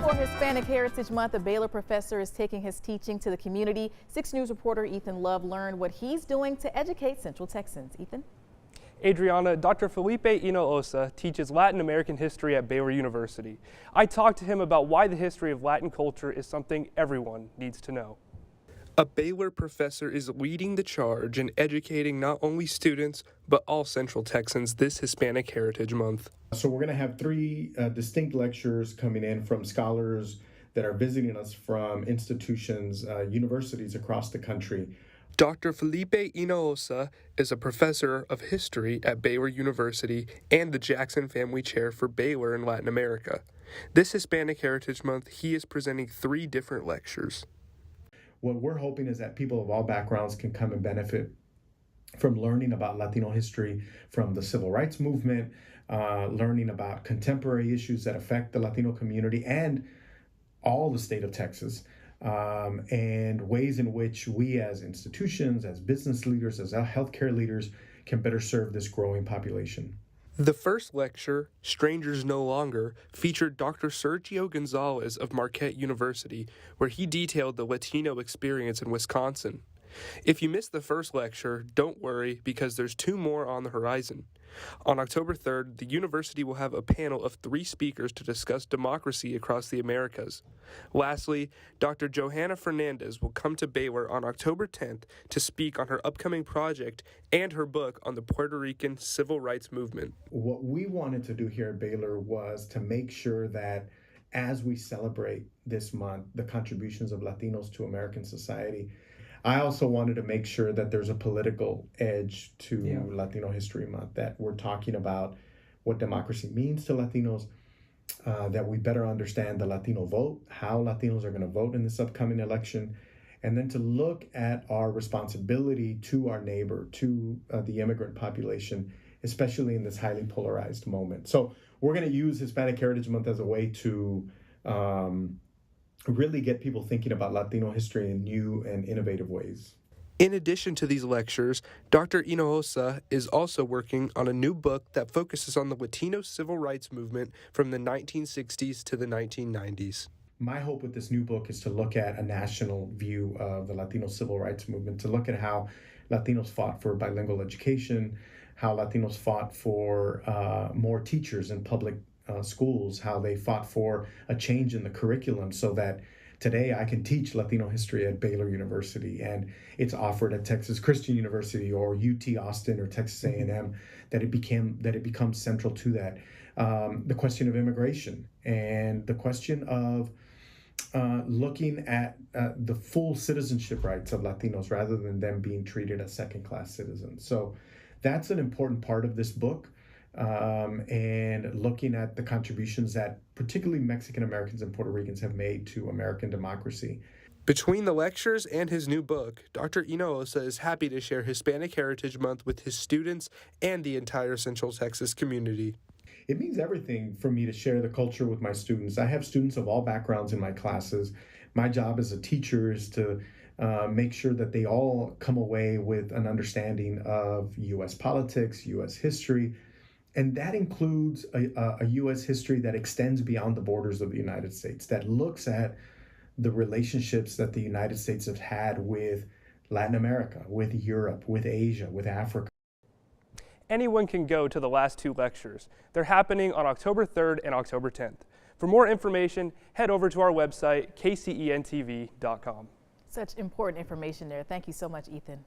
For Hispanic Heritage Month, a Baylor professor is taking his teaching to the community. 6 News reporter Ethan Love learned what he's doing to educate Central Texans. Ethan? Adriana, Dr. Felipe Hinojosa teaches Latin American history at Baylor University. I talked to him about why the history of Latin culture is something everyone needs to know. A Baylor professor is leading the charge in educating not only students, but all Central Texans this Hispanic Heritage Month. So we're going to have 3 distinct lectures coming in from scholars that are visiting us from institutions, universities across the country. Dr. Felipe Hinojosa is a professor of history at Baylor University and the Jackson Family Chair for Baylor in Latin America. This Hispanic Heritage Month, he is presenting 3 different lectures. What we're hoping is that people of all backgrounds can come and benefit from learning about Latino history, from the Civil Rights Movement, learning about contemporary issues that affect the Latino community and all the state of Texas, and ways in which we as institutions, as business leaders, as healthcare leaders can better serve this growing population. The first lecture, Strangers No Longer, featured Dr. Sergio Gonzalez of Marquette University, where he detailed the Latino experience in Wisconsin. If you missed the first lecture, don't worry because there's 2 more on the horizon. On October 3rd, the university will have a panel of 3 speakers to discuss democracy across the Americas. Lastly, Dr. Johanna Fernandez will come to Baylor on October 10th to speak on her upcoming project and her book on the Puerto Rican Civil Rights Movement. What we wanted to do here at Baylor was to make sure that as we celebrate this month, the contributions of Latinos to American society, I also wanted to make sure that there's a political edge to Latino History Month, that we're talking about what democracy means to Latinos, that we better understand the Latino vote, how Latinos are going to vote in this upcoming election, and then to look at our responsibility to our neighbor, to the immigrant population, especially in this highly polarized moment. So we're going to use Hispanic Heritage Month as a way to really get people thinking about Latino history in new and innovative ways. In addition to these lectures, Dr. Hinojosa is also working on a new book that focuses on the Latino Civil Rights Movement from the 1960s to the 1990s. My hope with this new book is to look at a national view of the Latino Civil Rights Movement, to look at how Latinos fought for bilingual education, how Latinos fought for more teachers in public schools, how they fought for a change in the curriculum so that today I can teach Latino history at Baylor University and it's offered at Texas Christian University or UT Austin or Texas A&M, that it becomes central to that. The question of immigration and the question of looking at the full citizenship rights of Latinos rather than them being treated as second-class citizens. So that's an important part of this book. And looking at the contributions that particularly Mexican Americans and Puerto Ricans have made to American democracy. Between the lectures and his new book, Dr. Hinojosa is happy to share Hispanic Heritage Month with his students and the entire Central Texas community. It means everything for me to share the culture with my students. I have students of all backgrounds in my classes. My job as a teacher is to make sure that they all come away with an understanding of U.S. politics, U.S. history, and that includes a U.S. history that extends beyond the borders of the United States, that looks at the relationships that the United States have had with Latin America, with Europe, with Asia, with Africa. Anyone can go to the last 2 lectures. They're happening on October 3rd and October 10th. For more information, head over to our website, kcentv.com. Such important information there. Thank you so much, Ethan.